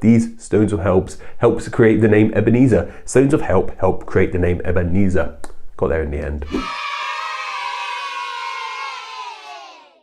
These stones of helps create the name Ebenezer. Stones of help create the name Ebenezer. Got there in the end.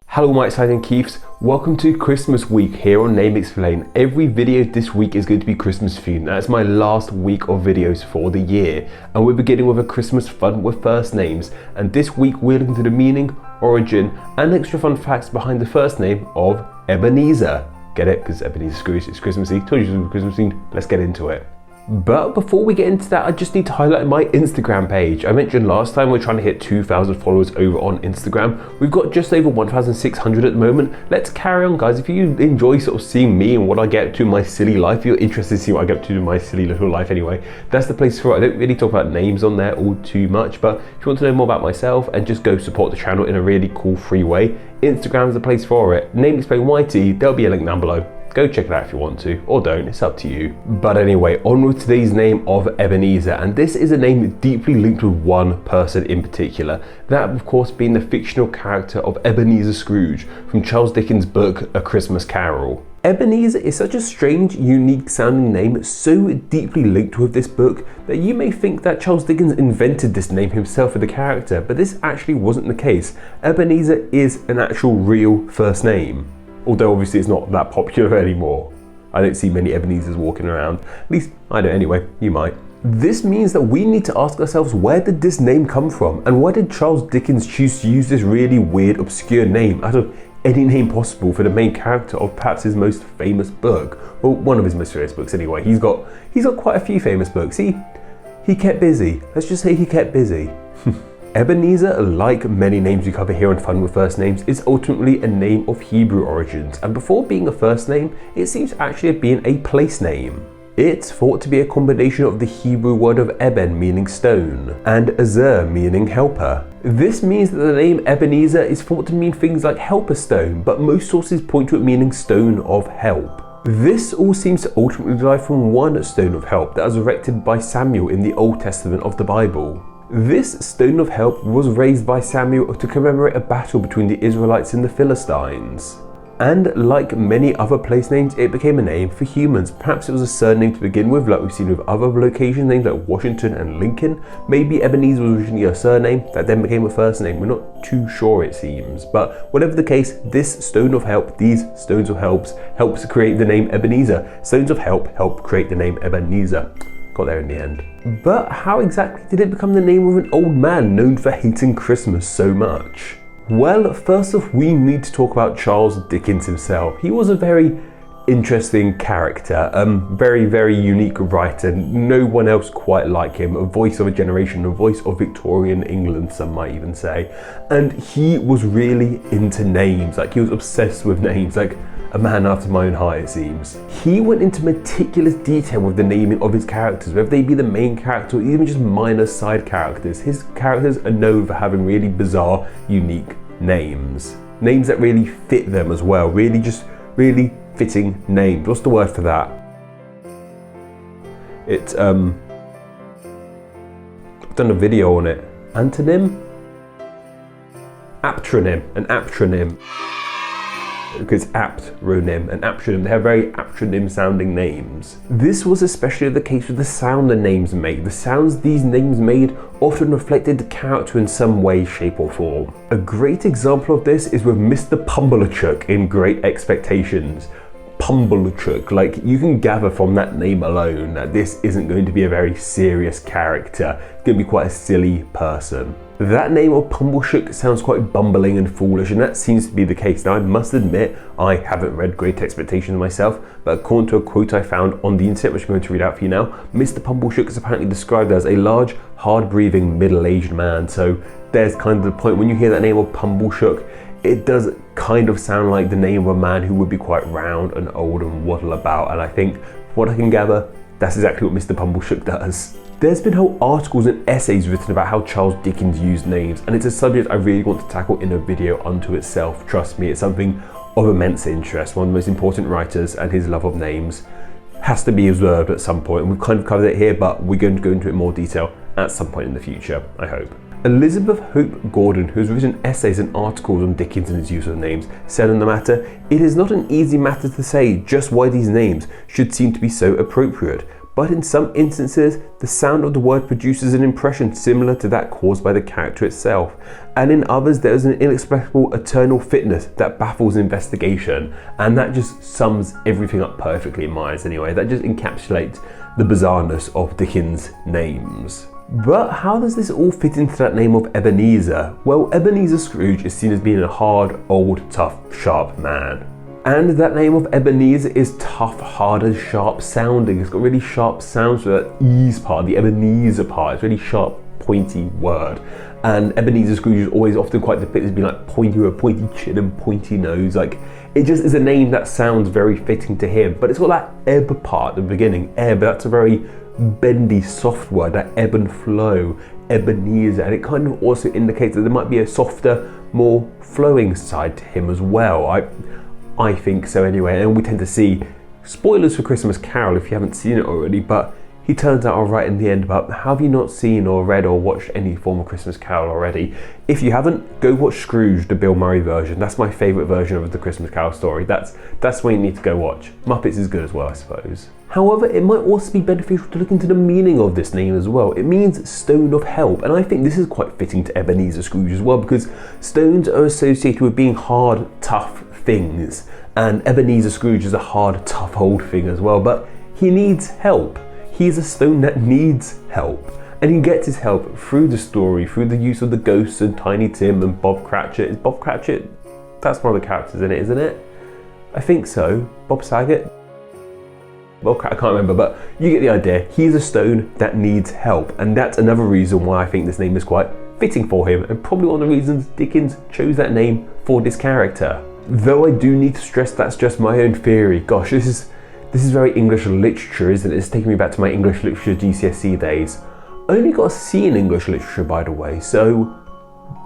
Hello my exciting Keiths, welcome to Christmas week here on Name Explain. Every video this week is going to be Christmas themed. That's my last week of videos for the year, and we're beginning with a Christmas fun with first names. And this week we're looking into the meaning, origin and extra fun facts behind the first name of Ebenezer. Get it? Because Ebenezer Scrooge is Christmassy. Told you it was Christmassy. Let's get into it. But before we get into that, I just need to highlight my Instagram page. I mentioned last time we're trying to hit 2,000 followers over on Instagram. We've got just over 1,600 at the moment. Let's carry on, guys. If you enjoy sort of seeing me and what I get up to in my silly life, if you're interested to see what I get up to in my silly little life anyway, that's the place for it. I don't really talk about names on there all too much, but if you want to know more about myself and just go support the channel in a really cool free way, Instagram is the place for it. Name Explain YT, there'll be a link down below. Go check it out if you want to, or don't, it's up to you. But anyway, on with today's name of Ebenezer, and this is a name deeply linked with one person in particular, that of course being the fictional character of Ebenezer Scrooge from Charles Dickens' book A Christmas Carol. Ebenezer is such a strange, unique sounding name, so deeply linked with this book, that you may think that Charles Dickens invented this name himself for the character, but this actually wasn't the case. Ebenezer is an actual real first name. Although obviously it's not that popular anymore. I don't see many Ebenezers walking around. At least I don't anyway, you might. This means that we need to ask ourselves, where did this name come from? And why did Charles Dickens choose to use this really weird, obscure name out of any name possible for the main character of perhaps his most famous book? Well, one of his most famous books anyway. He's got quite a few famous books. He kept busy. Let's just say he kept busy. Ebenezer, like many names we cover here on Fun with First Names, is ultimately a name of Hebrew origins, and before being a first name, it seems to actually have been a place name. It's thought to be a combination of the Hebrew word of Eben, meaning stone, and Ezer, meaning helper. This means that the name Ebenezer is thought to mean things like helper stone, but most sources point to it meaning stone of help. This all seems to ultimately derive from one stone of help that was erected by Samuel in the Old Testament of the Bible. This stone of help was raised by Samuel to commemorate a battle between the Israelites and the Philistines. And like many other place names, it became a name for humans. Perhaps it was a surname to begin with, like we've seen with other location names like Washington and Lincoln. Maybe Ebenezer was originally a surname that then became a first name. We're not too sure, it seems. But whatever the case, this stone of help, these stones of helps create the name Ebenezer. Stones of help create the name Ebenezer. Got there in the end. But how exactly did it become the name of an old man known for hating Christmas so much? Well, first off, we need to talk about Charles Dickens himself. He was a very interesting character, very, very unique writer. No one else quite like him, a voice of a generation, a voice of Victorian England, some might even say. And he was really into names, like he was obsessed with names, like a man after my own heart, it seems. He went into meticulous detail with the naming of his characters, whether they be the main character or even just minor side characters. His characters are known for having really bizarre, unique names. Names that really fit them as well, really fitting names. What's the word for that? It's, I've done a video on it. Antonym? Aptronym, an aptronym. Because aptronym and aptronym, they have very aptronym sounding names. This was especially the case with the sound the names made. The sounds these names made often reflected the character in some way, shape or form. A great example of this is with Mr. Pumblechook in Great Expectations. Pumblechook, like you can gather from that name alone that this isn't going to be a very serious character. It's going to be quite a silly person. That name of Pumblechook sounds quite bumbling and foolish, and that seems to be the case. Now I must admit, I haven't read Great Expectations myself, but according to a quote I found on the internet, which I'm going to read out for you now, Mr. Pumblechook is apparently described as a large, hard-breathing, middle-aged man. So there's kind of the point, when you hear that name of Pumblechook, it does kind of sound like the name of a man who would be quite round and old and waddle about, and I think, from what I can gather, that's exactly what Mr. Pumblechook does. There's been whole articles and essays written about how Charles Dickens used names, and it's a subject I really want to tackle in a video unto itself. Trust me, it's something of immense interest. One of the most important writers, and his love of names has to be observed at some point, and we've kind of covered it here, but we're going to go into it in more detail at some point in the future, I hope. Elizabeth Hope Gordon, who has written essays and articles on Dickens and his use of names, said on the matter, "It is not an easy matter to say just why these names should seem to be so appropriate, but in some instances, the sound of the word produces an impression similar to that caused by the character itself, and in others there is an inexplicable eternal fitness that baffles investigation." And that just sums everything up perfectly in my eyes anyway. That just encapsulates the bizarreness of Dickens' names. But how does this all fit into that name of Ebenezer? Well, Ebenezer Scrooge is seen as being a hard, old, tough, sharp man. And that name of Ebenezer is tough, hard and sharp sounding. It's got really sharp sounds for that ease part, the Ebenezer part. It's a really sharp, pointy word. And Ebenezer Scrooge is always often quite depicted as being like pointy with a pointy chin and pointy nose. Like, it just is a name that sounds very fitting to him. But it's got that ebb part at the beginning. Ebb, that's a very bendy, soft word, that ebb and flow, Ebenezer, and it kind of also indicates that there might be a softer, more flowing side to him as well. I think so anyway, and we tend to see, spoilers for Christmas Carol if you haven't seen it already, but he turns out alright in the end. But have you not seen or read or watched any form of Christmas Carol already? If you haven't, go watch Scrooge, the Bill Murray version. That's my favourite version of the Christmas Carol story. That's what you need to go watch. Muppets is good as well, I suppose. However, it might also be beneficial to look into the meaning of this name as well. It means stone of help, and I think this is quite fitting to Ebenezer Scrooge as well, because stones are associated with being hard, tough things, and Ebenezer Scrooge is a hard, tough old thing as well, but he needs help. He's a stone that needs help, and he gets his help through the story, through the use of the ghosts and Tiny Tim and Bob Cratchit. Is Bob Cratchit? That's one of the characters in it, isn't it? I think so. Bob Saget? Well, I can't remember, but you get the idea. He's a stone that needs help, and that's another reason why I think this name is quite fitting for him, and probably one of the reasons Dickens chose that name for this character. Though I do need to stress that's just my own theory. Gosh, this is very English literature, isn't it? It's taking me back to my English literature GCSE days. I only got a C in English literature, by the way, so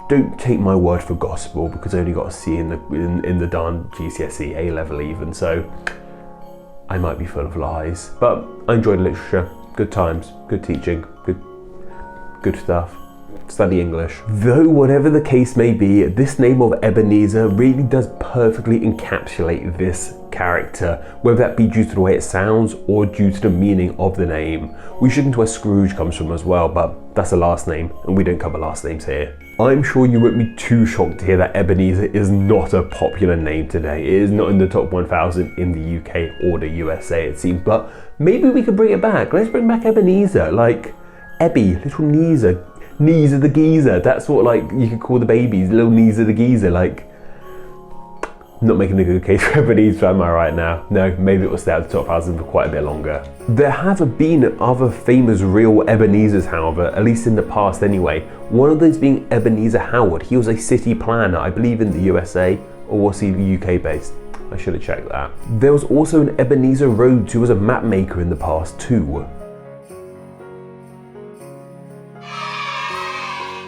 don't take my word for gospel, because I only got a C in the darn GCSE A level even, so I might be full of lies. But I enjoyed literature, good times, good teaching, good stuff. Study English. Though whatever the case may be, this name of Ebenezer really does perfectly encapsulate this character, whether that be due to the way it sounds or due to the meaning of the name. We should into where Scrooge comes from as well, but that's a last name, and we don't cover last names here. I'm sure you won't be too shocked to hear that Ebenezer is not a popular name today. It is not in the top 1,000 in the UK or the USA, it seems, but maybe we could bring it back. Let's bring back Ebenezer, like Ebby, little Neezer. Neezer the geezer, that's what like you could call the babies, little Neezer the geezer. Like, I'm not making a good case for Ebenezer, am I right now? No, maybe it will stay at the top 1,000 for quite a bit longer. There have been other famous real Ebenezers, however, at least in the past anyway. One of those being Ebenezer Howard. He was a city planner, I believe in the USA, or was he UK based? I should have checked that. There was also an Ebenezer Rhodes who was a map maker in the past too.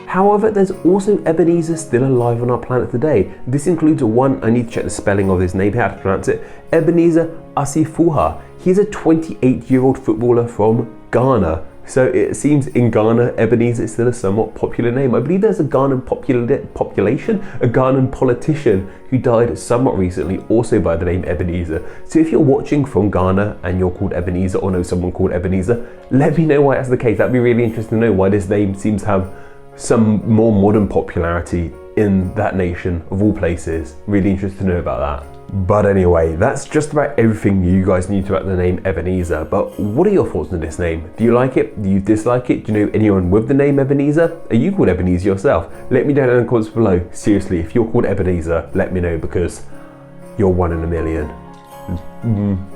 However, there's also Ebenezer still alive on our planet today. This includes one, I need to check the spelling of his name, how to pronounce it, Ebenezer Asifuha. He's a 28-year-old footballer from Ghana. So it seems in Ghana, Ebenezer is still a somewhat popular name. I believe there's a Ghanaian population, a Ghanaian politician who died somewhat recently, also by the name Ebenezer. So if you're watching from Ghana and you're called Ebenezer or know someone called Ebenezer, let me know why that's the case. That'd be really interesting to know why this name seems to have some more modern popularity in that nation of all places. Really interested to know about that. But anyway, that's just about everything you guys need to about the name Ebenezer. But what are your thoughts on this name? Do you like it? Do you dislike it? Do you know anyone with the name Ebenezer? Are you called Ebenezer yourself? Let me know in the comments below. Seriously, if you're called Ebenezer, let me know, because you're one in a million.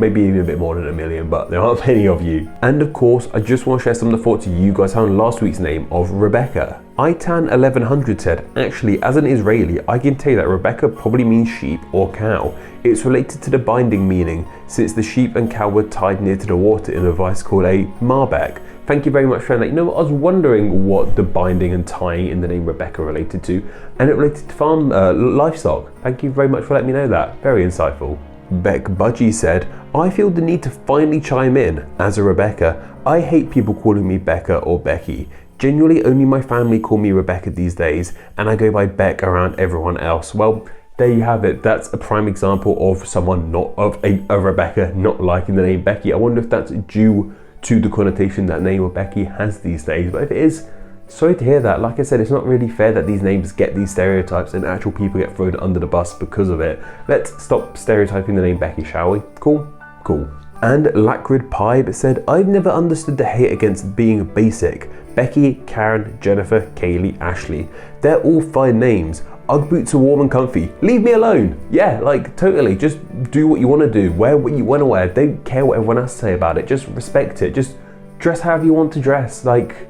Maybe even a bit more than a million, but there aren't many of you. And of course, I just want to share some of the thoughts you guys had on last week's name of Rebecca. Itan1100 said, actually, as an Israeli, I can tell you that Rebecca probably means sheep or cow. It's related to the binding meaning, since the sheep and cow were tied near to the water in a device called a marbek. Thank you very much for sharing that. You know what, I was wondering what the binding and tying in the name Rebecca related to, and it related to farm livestock. Thank you very much for letting me know that. Very insightful. Beck Budgie said, I feel the need to finally chime in. As a Rebecca, I hate people calling me Becca or Becky. Genuinely, only my family call me Rebecca these days, and I go by Beck around everyone else. Well, there you have it. That's a prime example of someone a Rebecca not liking the name Becky. I wonder if that's due to the connotation that name of Becky has these days. But if it is, sorry to hear that. Like I said, it's not really fair that these names get these stereotypes and actual people get thrown under the bus because of it. Let's stop stereotyping the name Becky, shall we? Cool? Cool. And Lacrid Pipe said, I've never understood the hate against being basic. Becky, Karen, Jennifer, Kaylee, Ashley. They're all fine names. Ugg boots are warm and comfy. Leave me alone. Yeah, like totally. Just do what you want to do. Wear what you want to wear. Don't care what everyone else say about it. Just respect it. Just dress however you want to dress. Like,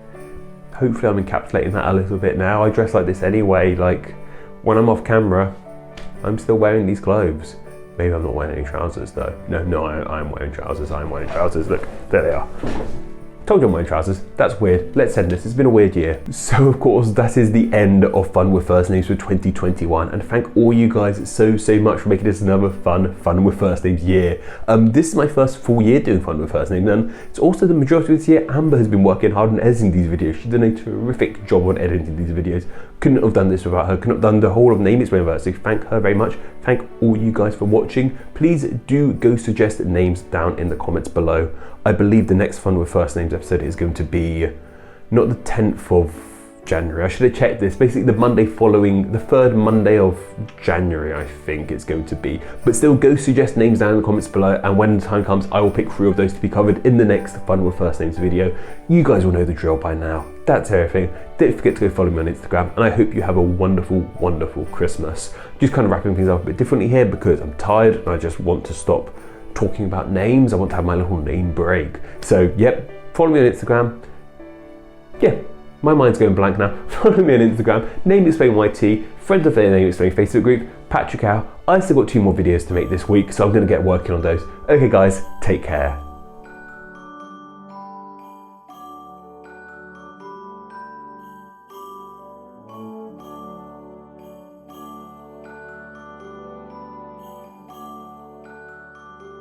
hopefully I'm encapsulating that a little bit now. I dress like this anyway. Like, when I'm off camera, I'm still wearing these clothes. Maybe I'm not wearing any trousers though. No, I'm wearing trousers. I'm wearing trousers. Look, there they are. Told you I'm wearing trousers. That's weird. Let's end this. It's been a weird year. So of course, that is the end of Fun with First Names for 2021. And thank all you guys so much for making this another Fun with First Names year. This is my first full year doing Fun with First Names, and it's also the majority of this year Amber has been working hard on editing these videos. She's done a terrific job on editing these videos. Couldn't have done this without her. Couldn't have done the whole of Name Explain verse. So thank her very much. Thank all you guys for watching. Please do go suggest names down in the comments below. I believe the next Fun with First Names episode is going to be not the 10th of January. I should have checked this. Basically the Monday following, the third Monday of January, I think it's going to be. But still, go suggest names down in the comments below, and when the time comes, I will pick 3 of those to be covered in the next Fun with First Names video. You guys will know the drill by now. That's everything. Don't forget to go follow me on Instagram, and I hope you have a wonderful, wonderful Christmas. Just kind of wrapping things up a bit differently here because I'm tired and I just want to stop talking about names. I want to have my little name break. So yep, follow me on Instagram. Yeah, my mind's going blank now. Follow me on Instagram, Name Explain YT, friend of the Name Explain Facebook group, Patrick Howe. I still got 2 more videos to make this week, so I'm going to get working on those. Okay guys, take care.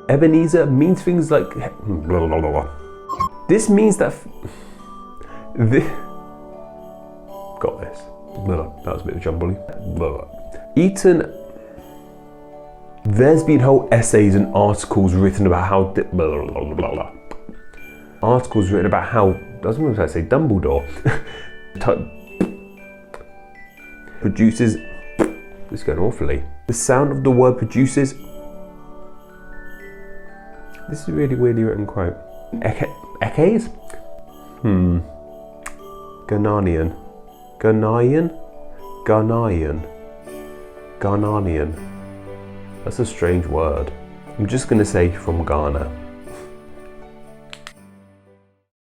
Ebenezer means things like blah, blah, blah, blah. This means that this got this. Blah, that was a bit of jumbly. Eaton. There's been whole essays and articles written about how blah, blah, blah, blah. Articles written about how, I was going to say Dumbledore produces. This is going awfully. The sound of the word produces. This is a really weirdly written quote. Eches? Ghanaian. Ghanaian. That's a strange word. I'm just going to say from Ghana.